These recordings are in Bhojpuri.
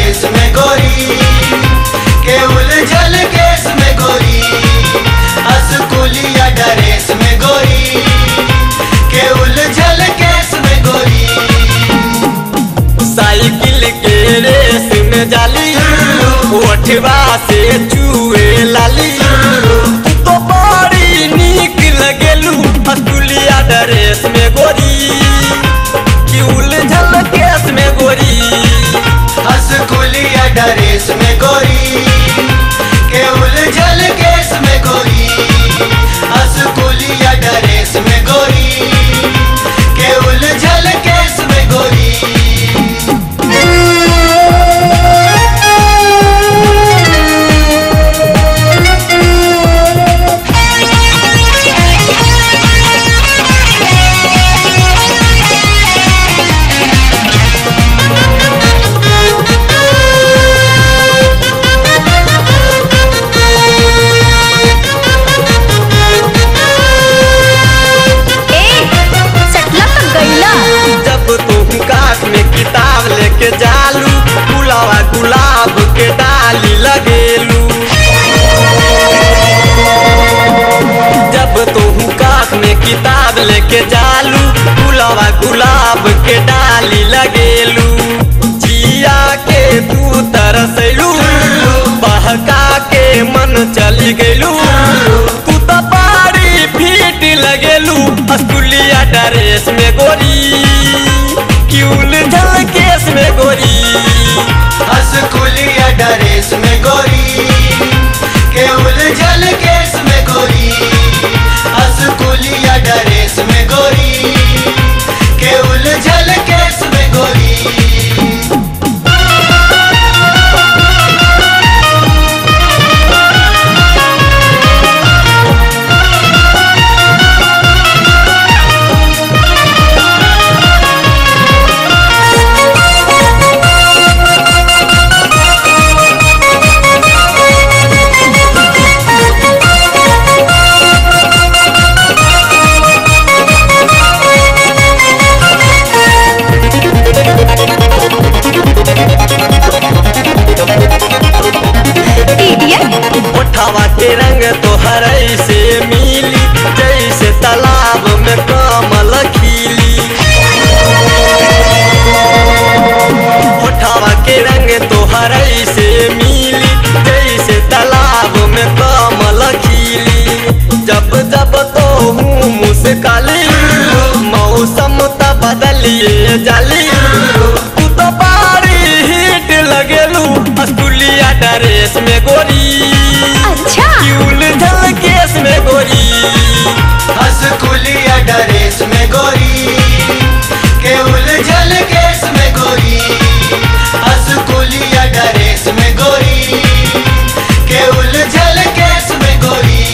ड्रेस में गोरी के उलझल केस में गोरी, स्कूलिया ड्रेस में गोरी के उलझल केस में गोरी। साइकिल के रेस में जाली ओठवा से चूहे लाली, तो बड़ी नीक लगेलू स्कूलिया ड्रेस में गोरी कि उलझल केस में गोरी। स्कूलिया ड्रेस में गोरी के उलझल केस में गोरी, स्कूलिया ड्रेस में गोरी के उलझल केस में गोरी। किताब लेके जालू गुलाबा गुलाब के डाली लगेलू, जब तुम काख में किताब लेके जालू गुलाबा गुलाब के डाली लगेलू। जिया के तू तरसलू बहका के मन चली गलू, तू तो बड़ी फिट लगेलू स्कूलिया ड्रेस में गोरी कि उलझल केस में गोरी। स्कूलिया ड्रेस में गोरी के उलझल केस में गोरी, स्कूलिया ड्रेस में गोरी के उलझल केस में गोरी। उठावा के रंग तोहर से मिली जैसे तालाब में कमल खिली, उठावा के रंग तोहर से मिली जैसे तालाब में कमल खिली। जब जब तो हूँ मुस्काली मौसम त बदलिए जाली, तू तो बड़ी हिट लगेलू स्कूलिया ड्रेस में गोरी। अच्छा उलझल केस में गोरी, स्कूलिया ड्रेस में गोरी के उलझल केस में गोरी, स्कूलिया ड्रेस में गोरी के उलझल केस में गोरी।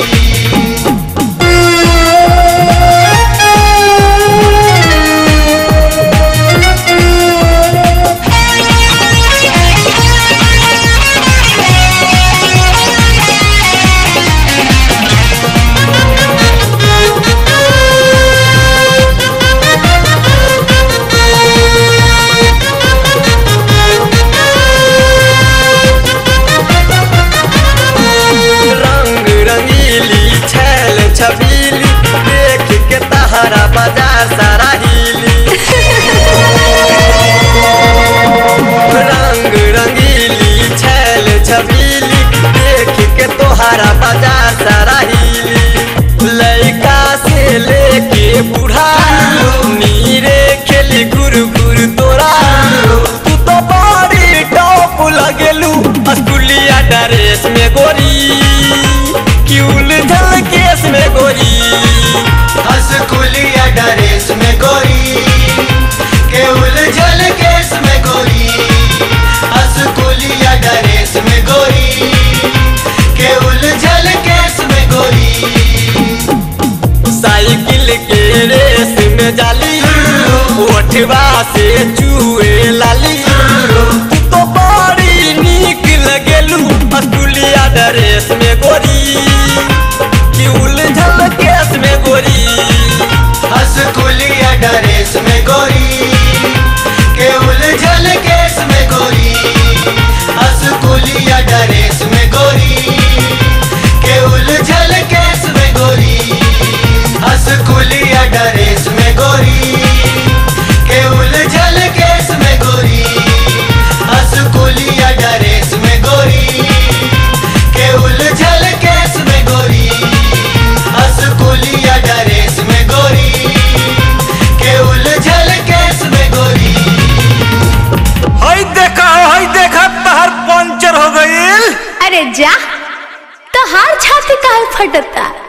छबीली देख के तहरा बाजार सारा हिली, रंग रंगीली छैल छबीली देख के तोहरा बाजार सारा हिली। लड़का से लेके बूढ़ा नीरे खेली घुर घुर तोरा, तू तो बड़ी टॉप लगेलू स्कूलिया ड्रेस में गोरी कि उलझल केस में गोरी। स्कूलिया ड्रेस में गोरी के उलझल केस में गोरी, स्कूलिया ड्रेस में गोरी के उलझल केस में गोरी। साइकिल के रेस में जाली ओठवा से चूहे लाली, तू तो बड़ी नीक लगेलू स्कूलिया ड्रेस में जा तो हार छाती काहे फटता।